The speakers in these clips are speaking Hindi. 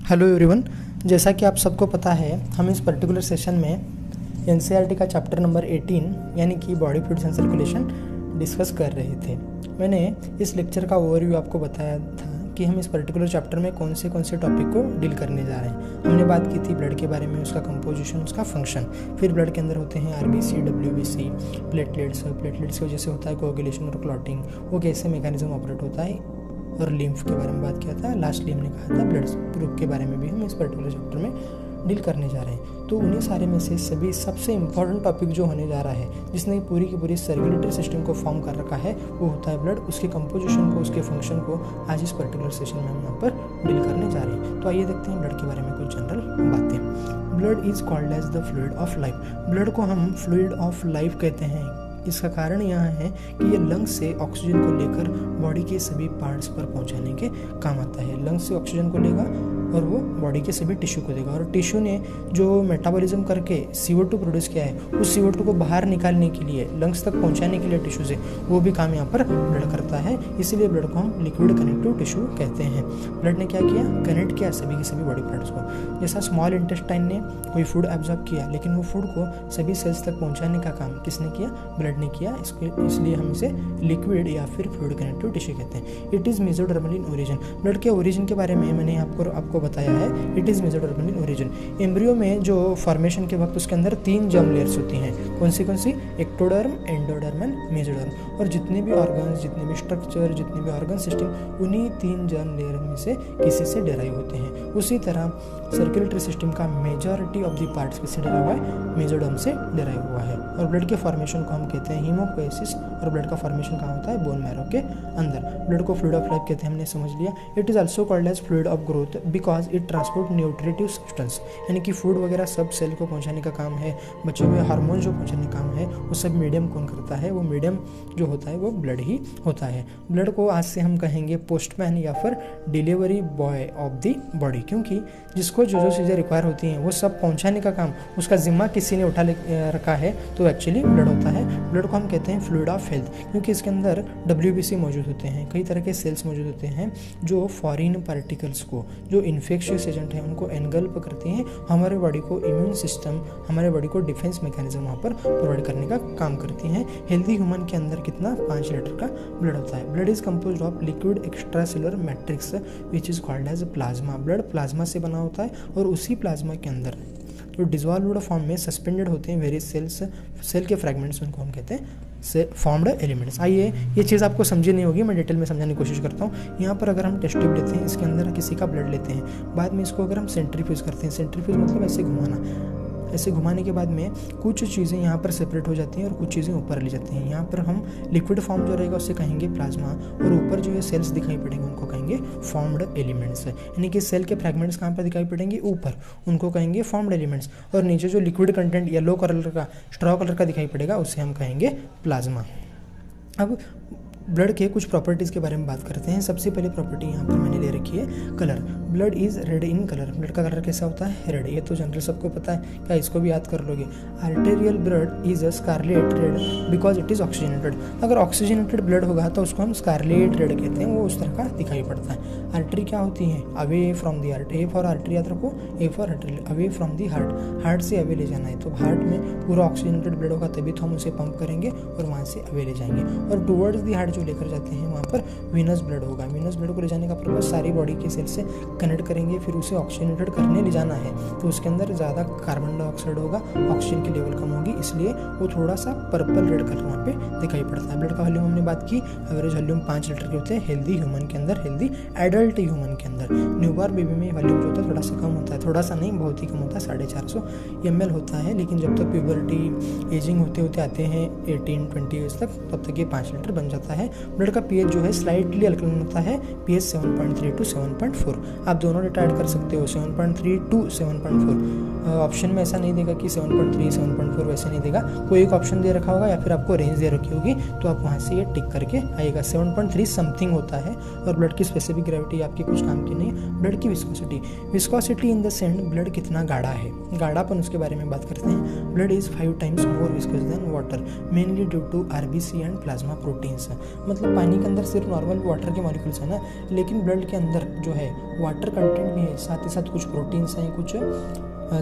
हेलो एवरीवन, जैसा कि आप सबको पता है हम इस पर्टिकुलर सेशन में एनसीईआरटी का चैप्टर नंबर 18 यानी कि body fluids and circulation discuss कर रहे थे। मैंने इस लेक्चर का ओवरव्यू आपको बताया था कि हम इस पर्टिकुलर चैप्टर में कौन से टॉपिक को डील करने जा रहे हैं। हमने बात की थी ब्लड के बारे में, उसका कंपोजिशन, उसका फंक्शन, फिर ब्लड के अंदर होते हैं आरबीसी, डब्ल्यूबीसी, प्लेटलेट्स की वजह से होता है कोएगुलेशन और क्लॉटिंग, वो कैसे मैकेनिज्म ऑपरेट होता है, और लिम्फ के बारे में बात किया था। लास्टली हमने कहा था ब्लड ग्रुप के बारे में भी हम इस पर्टिकुलर चैप्टर में डील करने जा रहे हैं। तो उन्हीं सारे में से सभी सबसे इम्पॉर्टेंट टॉपिक जो होने जा रहा है, जिसने पूरी की पूरी सर्कुलेटरी सिस्टम को फॉर्म कर रखा है, वो होता है ब्लड। उसके कंपोजिशन को, उसके फंक्शन को आज इस पर्टिकुलर सेशन में हम यहाँ पर डील करने जा रहे हैं। तो आइए देखते हैं ब्लड के बारे में कुछ जनरल बातें। Blood is called as the fluid of life. Blood को हम फ्लूइड ऑफ लाइफ कहते हैं। इसका कारण यह है कि ये लंग्स से ऑक्सीजन को लेकर बॉडी के सभी पार्ट्स पर पहुंचाने के काम आता है। लंग्स से ऑक्सीजन को लेगा और वो बॉडी के सभी टिश्यू को देगा, और टिश्यू ने जो मेटाबॉलिज्म करके CO2 प्रोड्यूस किया है, उस CO2 को बाहर निकालने के लिए, लंग्स तक पहुंचाने के लिए टिश्यू से, वो भी काम यहाँ पर ब्लड करता है। इसीलिए ब्लड को हम लिक्विड कनेक्टिव टिश्यू कहते हैं। ब्लड ने क्या किया? कनेक्ट किया सभी के सभी बॉडी पार्ट्स को। जैसा स्मॉल इंटेस्टाइन ने कोई फूड एब्जॉर्ब किया, लेकिन वो फूड को सभी सेल्स तक पहुंचाने का काम किसने किया? ब्लड ने किया। इसलिए हम इसे लिक्विड या फिर फ्लूइड कनेक्टिव टिश्यू कहते हैं। It is mesodermal in origin. Blood के ओरिजिन के बारे में मैंने आपको बताया है। It is mesodermal in origin. Embryo में जो फॉर्मेशन के वक्त उसके अंदर 3 जर्म लेयर्स होती हैं। कौन सी? Ectoderm, endoderm and mesoderm. और जितने भी ऑर्गन्स, जितने भी स्ट्रक्चर, जितने भी ऑर्गन सिस्टम, उन्हीं 3 जर्म लेयर में से किसी से डेराइव होते हैं। उसी तरह सर्कुलेटरी सिस्टम का मेजॉरिटी ऑफ द पार्ट्स किससे डेराइव हुआ है? मेसोडर्म से डेराइव हुआ है। और ब्लड के फॉर्मेशन को हम कहते हैं हीमोपोएसिस, और ब्लड का फॉर्मेशन कहाँ होता है? बोन मैरो के अंदर। ब्लड को फ्लूइड ऑफ लाइफ कहते हैं, हमने समझ लिया। It is also called as fluid of growth because it transport nutritive substance, यानी कि फूड वगैरह सब सेल को पहुंचाने का काम है। बच्चों में हार्मोन जो पहुंचाने का काम है, वो सब मीडियम कौन करता है? वो मीडियम जो होता है वो ब्लड ही होता है। ब्लड को आज से हम कहेंगे पोस्टमैन या फिर delivery boy of the body, क्योंकि जिसको जो चीज़ें रिक्वायर होती हैं वो सब पहुंचाने का काम, उसका जिम्मा किसी ने उठा रखा है, तो एक्चुअली ब्लड होता है। ब्लड को हम कहते हैं फ्लूइड ऑफ हेल्थ, क्योंकि इसके अंदर WBC मौजूद होते हैं, कई तरह के सेल्स मौजूद होते हैं जो फॉरेन पार्टिकल्स को, जो इन्फेक्शियस एजेंट हैं, उनको एनगल्प करती हैं। हमारे बॉडी को इम्यून सिस्टम, हमारे बॉडी को डिफेंस मैकेनिज्म वहाँ पर प्रोवाइड करने का काम करती हैं। हेल्दी ह्यूमन के अंदर कितना? 5 लीटर का ब्लड होता है। Blood is composed of liquid extra cellular matrix which is called as plasma. Blood plasma से बना होता है, और उसी प्लाज्मा के अंदर जो डिजॉल्व्ड फॉर्म में सस्पेंडेड होते हैं वेरियस सेल के फ्रैगमेंट्स, उनको हम कहते हैं फॉर्म्ड एलिमेंट्स। आइए, ये चीज़ आपको समझी नहीं होगी, मैं डिटेल में समझाने की कोशिश करता हूँ। यहाँ पर अगर हम टेस्ट ट्यूब लेते हैं, इसके अंदर किसी का ब्लड लेते हैं, बाद में इसको अगर हम सेंट्रीफ्यूज करते हैं, सेंट्रीफ्यूज मतलब ऐसे घुमाना, ऐसे घुमाने के बाद में कुछ चीज़ें यहाँ पर सेपरेट हो जाती हैं और कुछ चीज़ें ऊपर ले जाती हैं। यहाँ पर हम लिक्विड फॉर्म जो रहेगा उससे कहेंगे प्लाज्मा, और ऊपर जो ये सेल्स दिखाई पड़ेंगे उनको कहेंगे फॉर्म्ड एलिमेंट्स। यानी कि सेल के फ्रैगमेंट्स कहाँ पर दिखाई पड़ेंगे? ऊपर, उनको कहेंगे फॉर्म्ड एलिमेंट्स। और नीचे जो लिक्विड कंटेंट येलो कलर का, स्ट्रॉ कलर का दिखाई पड़ेगा, उसे हम कहेंगे प्लाज्मा। अब ब्लड के कुछ प्रॉपर्टीज़ के बारे में बात करते हैं। सबसे पहले प्रॉपर्टी यहाँ पर मैंने ले रखी है colour. Blood is red in colour. Blood का कलर कैसा होता है? रेड। ये तो जनरल सबको पता है, क्या इसको भी याद कर लोगे? Arterial blood is a scarlet red because it is oxygenated. अगर ऑक्सीजनेटेड ब्लड होगा तो उसको हम स्कारलेट रेड कहते हैं, वो उस तरह का दिखाई पड़ता है। आर्टरी क्या होती है? Away from the heart. A for artery याद रखो, A for artery, away from the heart. Heart से अवे ले जाना है, तो हार्ट में पूरा ऑक्सीजनेटेड ब्लड होगा तभी तो हम उसे पंप करेंगे और वहाँ से अवे ले जाएंगे। और टुवर्ड्स दी हार्ट जो लेकर जाते हैं, वहाँ पर वीनस ब्लड होगा। वीनस ब्लड को ले जाने का पर्पस सारी बॉडी के सेल से कनेक्ट करेंगे, फिर उसे ऑक्सीजनेटेड करने ले जाना है, तो उसके अंदर ज़्यादा कार्बन डाइऑक्साइड होगा, ऑक्सीजन की लेवल कम होगी, इसलिए वो थोड़ा सा पर्पल रेड कलर वहाँ पे दिखाई पड़ता है। ब्लड का वॉल्यूम हमने बात की, एवरेज वॉल्यूम 5 लीटर के होते हैं हेल्दी ह्यूमन के अंदर, हेल्दी एडल्ट ह्यूमन के अंदर। न्यूबॉर्न बेबी में वॉल्यूम जो होता है थोड़ा सा कम होता है, थोड़ा सा नहीं, बहुत ही कम होता है, 450 ml होता है। लेकिन जब तक प्यूबर्टी, एजिंग होते होते आते हैं 18-20 ईयर्स तक, तब तक ये 5 लीटर बन जाता है। ब्लड का pH जो है स्लाइटली अल्कलाइन होता है, pH 7.3 to 7.4। आप दोनों डेटा ऐड कर सकते हो, 7.3 to 7.4। ऑप्शन में ऐसा नहीं देगा कि 7.3 7.4, वैसे नहीं देगा, कोई एक ऑप्शन दे रखा होगा या फिर आपको रेंज दे रखी होगी, तो आप वहाँ से ये टिक करके आएगा। 7.3 समथिंग होता है। और ब्लड की स्पेसिफिक ग्रेविटी आपकी कुछ काम की नहीं है। ब्लड की viscosity in the sense blood कितना गाढ़ा है, गाढ़ापन, उसके बारे में बात करते हैं। Blood is 5 times more viscous than water, mainly due to RBC and plasma proteins. मतलब पानी के अंदर सिर्फ नॉर्मल वाटर के मॉलिक्यूल्स है ना, लेकिन ब्लड के अंदर जो है वाटर कंटेंट भी है, साथ ही साथ कुछ प्रोटीन्स हैं, कुछ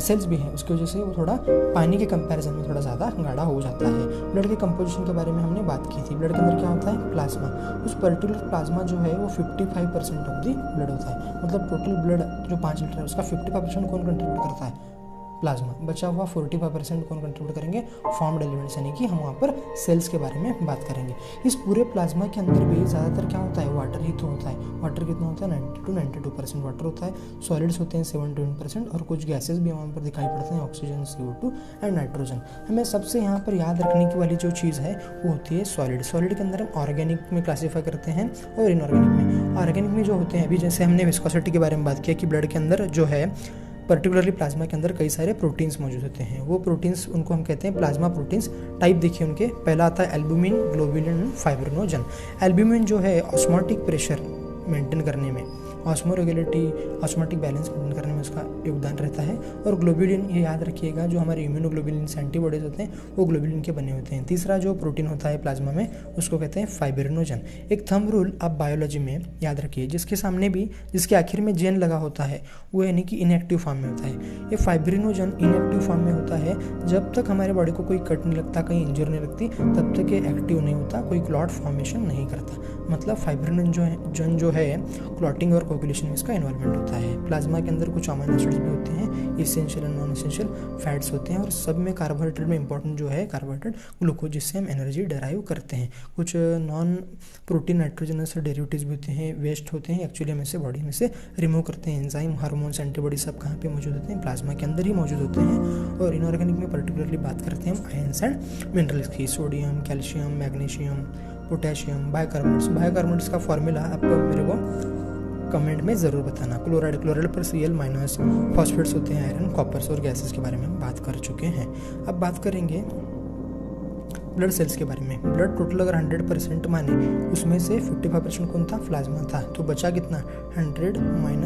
सेल्स भी हैं, उसकी वजह से वो थोड़ा पानी के कंपैरिजन में थोड़ा ज़्यादा गाढ़ा हो जाता है। ब्लड के कंपोजिशन के बारे में हमने बात की थी। ब्लड के अंदर क्या होता है? प्लाज्मा। उस पर्टिकुलर प्लाज्मा जो है वो 55% ऑफ द ब्लड होता है। मतलब टोटल ब्लड जो 5 लीटर है उसका 55% कौन कंट्रीब्यूट करता है? प्लाज्मा। बचा हुआ 45% कौन कंट्रीब्यूट करेंगे? फॉर्म्ड एलिमेंट्स, यानी कि हम वहाँ पर सेल्स के बारे में बात करेंगे। इस पूरे प्लाज्मा के अंदर भी ज़्यादातर क्या होता है? वाटर ही तो होता है। वाटर कितना होता है? 90 to 92% वाटर होता है। सॉलिड्स होते हैं 7-8% और कुछ गैसेज भी वहाँ पर दिखाई पड़ते हैं, ऑक्सीजन, CO2 एंड नाइट्रोजन। हमें सबसे यहाँ पर याद रखने की वाली जो चीज़ है वो होती है सॉलिड। सॉलिड के अंदर हम ऑर्गेनिक में क्लासीफाई करते हैं और इनऑर्गेनिक में। ऑर्गेनिक में जो होते हैं, अभी जैसे हमने विस्कोसिटी के बारे में बात किया कि ब्लड के अंदर जो है पर्टिकुलरली प्लाज्मा के अंदर कई सारे प्रोटीन्स मौजूद होते हैं। वो प्रोटीन्स, उनको हम कहते हैं प्लाज्मा प्रोटीन्स। टाइप देखिए उनके, पहला आता है albumin, globulin and fibrinogen. Albumin जो है ऑस्मोटिक प्रेशर मेंटेन करने में, ऑस्मोरेगुलेटिव ऑस्मोटिक बैलेंस मेंटेन करने में उसका योगदान रहता है। और ग्लोबुलिन, ये याद रखिएगा, जो हमारे इम्यूनोग्लोबुलिन एंटीबॉडीज होते हैं वो ग्लोबुलिन के बने होते हैं। तीसरा जो प्रोटीन होता है प्लाज्मा में उसको कहते हैं फाइब्रिनोजन। एक थंब रूल आप बायोलॉजी में याद रखिए, जिसके सामने भी, जिसके आखिर में जेन लगा होता है वो यानी कि इनएक्टिव फॉर्म में होता है। ये फाइब्रिनोजन इनएक्टिव फॉर्म में होता है जब तक हमारे बॉडी को कोई कट नहीं लगता, कहीं इंजर नहीं लगती, तब तक ये एक्टिव नहीं होता, कोई क्लॉट फॉर्मेशन नहीं करता। मतलब फाइब्रिनोजन जो है क्लॉटिंग और कोगुलेशन में इसका इन्वॉल्वमेंट होता है। प्लाज्मा के अंदर कुछ अमीनो एसिड्स भी होते हैं, essential and non essential fats होते हैं, और सब में कार्बोहाइड्रेट में इंपॉर्टेंट जो है कार्बोहाइड्रेट ग्लूकोज, जिससे हम एनर्जी डराइव करते हैं। कुछ नॉन प्रोटीन नाइट्रोजनस डेरिवेटिव्स भी होते हैं, वेस्ट होते हैं, एक्चुअली हम इसे बॉडी में से रिमूव करते हैं। एंजाइम, हार्मोन्स, एंटीबॉडी सब कहाँ पे मौजूद होते हैं? प्लाज्मा के अंदर ही मौजूद होते हैं। और इनऑर्गेनिक में पर्टिकुलरली बात करते हैं हम आयंस एंड मिनरल्स की, sodium, calcium, magnesium, potassium, bicarbonates. Bicarbonates का फॉर्मूला आपको मेरे को कमेंट में ज़रूर बताना। क्लोराइड पर Cl-, फॉस्फेट्स होते हैं, आयरन, कॉपर्स और गैसेस के बारे में हम बात कर चुके हैं। अब बात करेंगे ब्लड सेल्स के बारे में। ब्लड टोटल अगर 100% माने, उसमें से 55% कौन था? प्लाज्मा था। तो बचा कितना? 100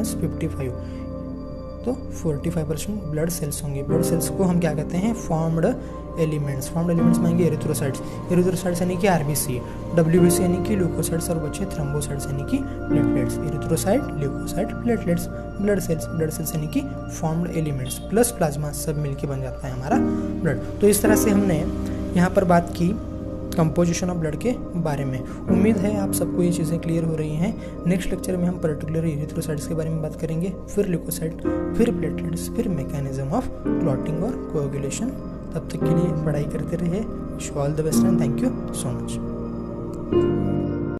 - 55, तो 45% ब्लड सेल्स होंगे। ब्लड सेल्स को हम क्या कहते हैं? Formed elements. फॉर्म्ड एलिमेंट्स मांगे एरिथ्रोसाइट्स। एरिथ्रोसाइट्स यानी कि आरबीसी, डब्ल्यूबीसी यानी कि ल्यूकोसाइट्स, और बचे थ्रोम्बोसाइट्स यानी कि platelets. Erythrocyte, leucocyte, platelets. Blood cells यानी कि फॉर्म्ड एलिमेंट्स प्लस प्लाज्मा सब मिलके बन जाता है हमारा ब्लड। तो इस तरह से हमने यहाँ पर बात की कंपोजिशन ऑफ ब्लड के बारे में। उम्मीद है आप सबको ये चीज़ें क्लियर हो रही हैं। नेक्स्ट लेक्चर में हम पर्टिकुलर एरिथ्रोसाइट्स के बारे में बात करेंगे, फिर ल्यूकोसाइट, फिर प्लेटलेट्स, फिर मैकेनिज्म ऑफ क्लॉटिंग और कोएगुलेशन। तब तक के लिए पढ़ाई करते रहिए। Wish you all the best and thank you so much.